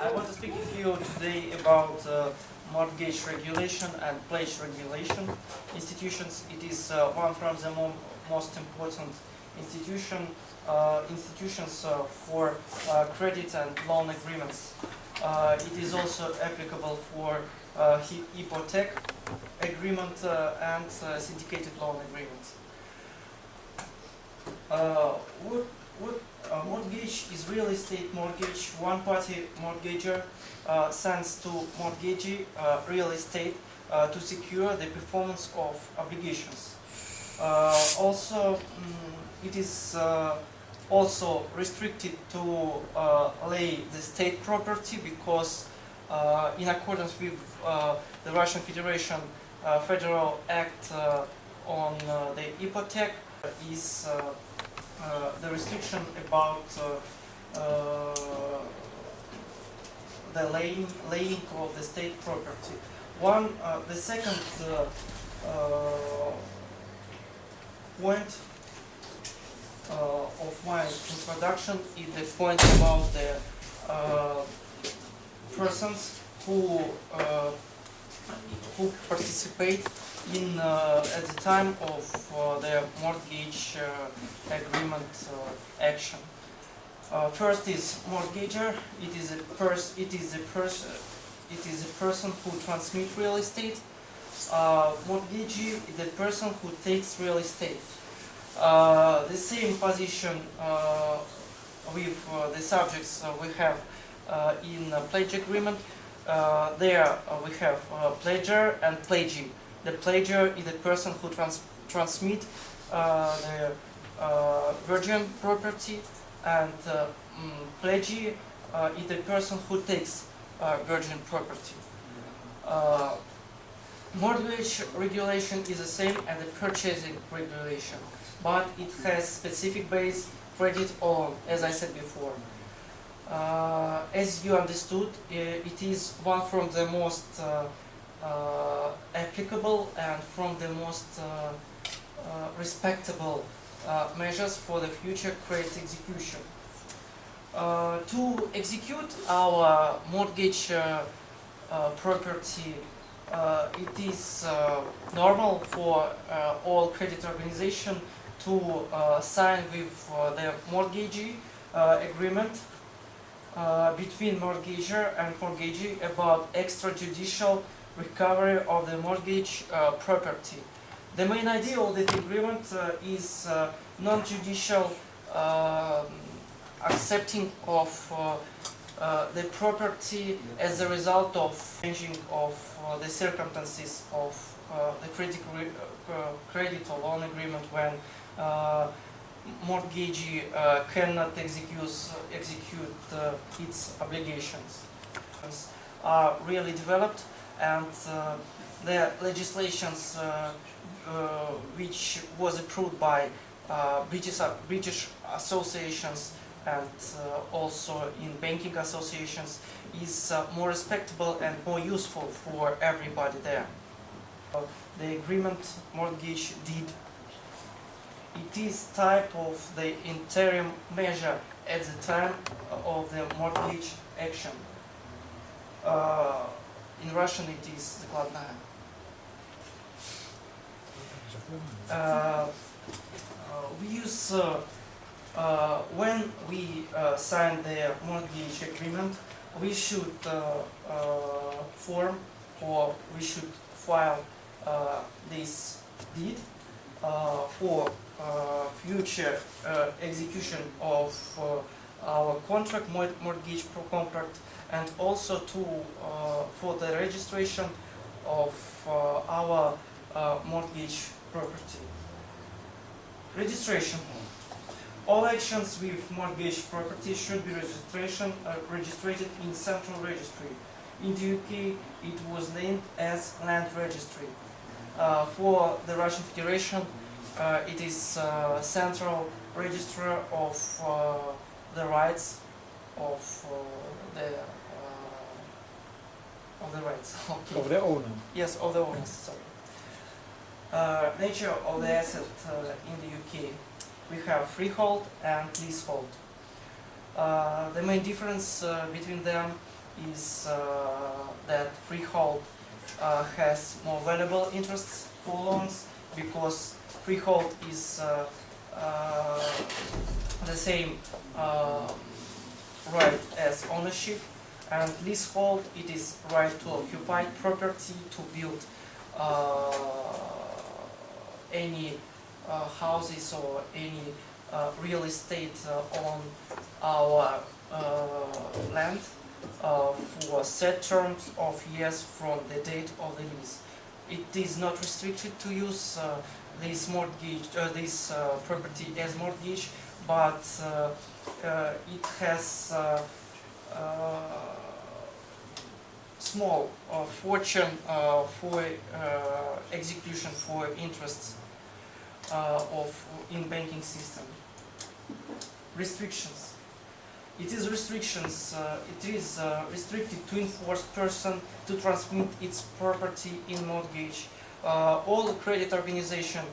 I want to speak to you today about mortgage regulation and pledge regulation institutions. It is one from the most important institutions for credit and loan agreements. It is also applicable for hypothec agreement and syndicated loan agreements. Mortgage is real estate mortgage. One party mortgager sends to mortgagee real estate to secure the performance of obligations. It is also restricted to lay the state property because in accordance with the Russian Federation Federal Act on the hypothec is the restriction about the laying of the state property. The second point of my introduction is the point about the persons who participate in at the time of the mortgage agreement action. First is mortgager. It is a person who transmits real estate. Mortgagee is the person who takes real estate. The same position with the subjects we have in pledge agreement. There we have pledger and pledgee. The pledger is the person who transmits the virgin property, and pledgee is the person who takes virgin property. Mortgage regulation is the same as the purchasing regulation, but it has specific base, credit or loan, as I said before. As you understood, it is one from the most applicable and from the most respectable measures for the future credit execution. To execute our mortgage property, it is normal for all credit organizations to sign with the mortgagee agreement between mortgager and mortgagee about extrajudicial recovery of the mortgage property. The main idea of that agreement is non-judicial accepting of the property as a result of changing of the circumstances of the credit or loan agreement when mortgagee cannot execute its obligations. Are really developed, and the legislations which was approved by British associations and also in banking associations is more respectable and more useful for everybody there. The agreement mortgage deed, it is type of the interim measure at the time of the mortgage action. In Russian it is закладная. We use when we sign the mortgage agreement, we should form or we should file this deed for future execution of our contract, mortgage contract, and also for the registration of our mortgage property. Registration. All actions with mortgage property should be registered in central registry. In the UK, it was named as land registry. For the Russian Federation, it is central register of the rights of the rights. Okay. Of the owner. Yes, of the owners. Sorry. Nature of the asset in the UK. We have freehold and leasehold. The main difference between them is that freehold has more valuable interests for loans, because freehold is the same right as ownership, and leasehold, it is right to occupy property, to build any houses or any real estate on our land for set terms of years from the date of the lease. It is not restricted to use this mortgage, this property as mortgage, but it has small fortune for execution for interests in banking system. Restrictions. It is restrictions. It is restricted to enforce person to transmit its property in mortgage. All credit organization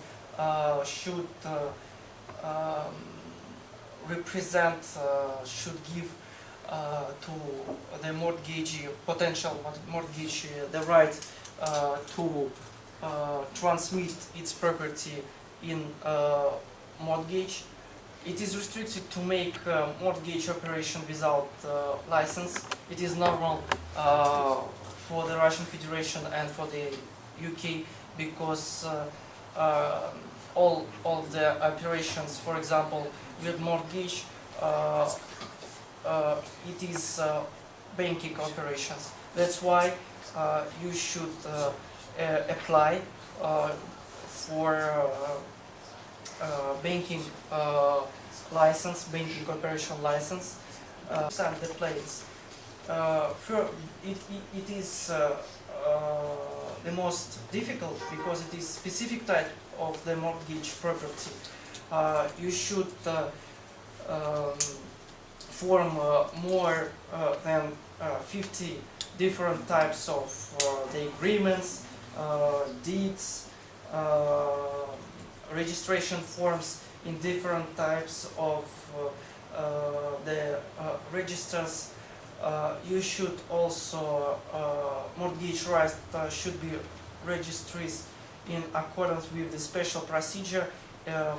should represent, should give to the mortgagee, potential mortgagee, the right to transmit its property in mortgage. It is restricted to make mortgage operation without license. It is normal for the Russian Federation and for the UK, because all of the operations, for example, with mortgage, it is banking operations. That's why you should apply for banking license, banking operation license. Some the place. It is the most difficult because it is specific type of the mortgage property. You should form more than 50 different types of the agreements, deeds, registration forms in different types of the registers. You should also, mortgage rights should be registries in accordance with the special procedure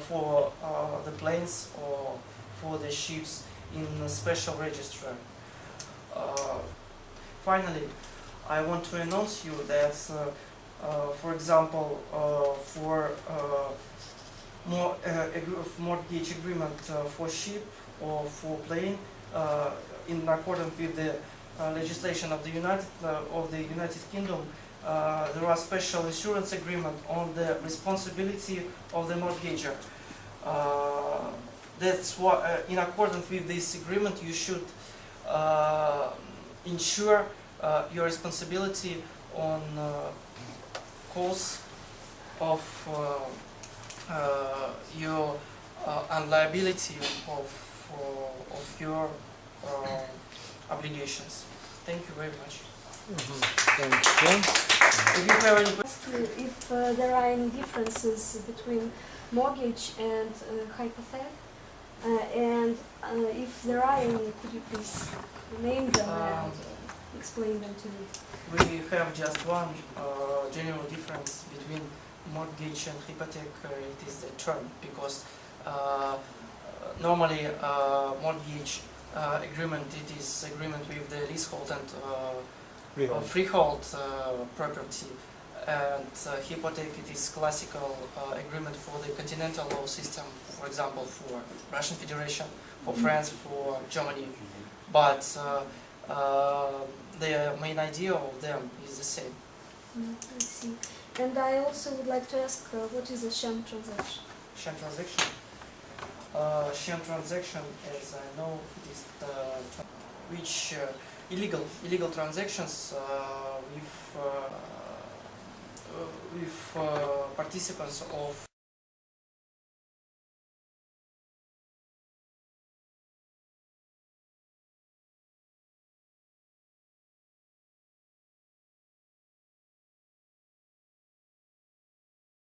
for the planes or for the ships in a special register. Finally, I want to announce you that, for example, for mortgage agreement for ship or for plane, in accordance with the legislation of the United Kingdom, there are special insurance agreement on the responsibility of the mortgager. That's why, in accordance with this agreement, you should ensure your responsibility on cause of your unliability of your obligations. Thank you very much. Thank you. If you have any questions. If there are any differences between mortgage and hypothec, and if there are any, could you please name them and explain them to me? We have just one general difference between mortgage and hypothec. It is the term, because normally mortgage agreement, it is agreement with the leasehold and freehold property, and hypothec, it is classical agreement for the continental law system, for example, for Russian Federation, for France, for Germany, but the main idea of them is the same. I see. And I also would like to ask, what is a sham transaction? Sham transaction? Sham transaction, as I know, it is which illegal transactions with participants of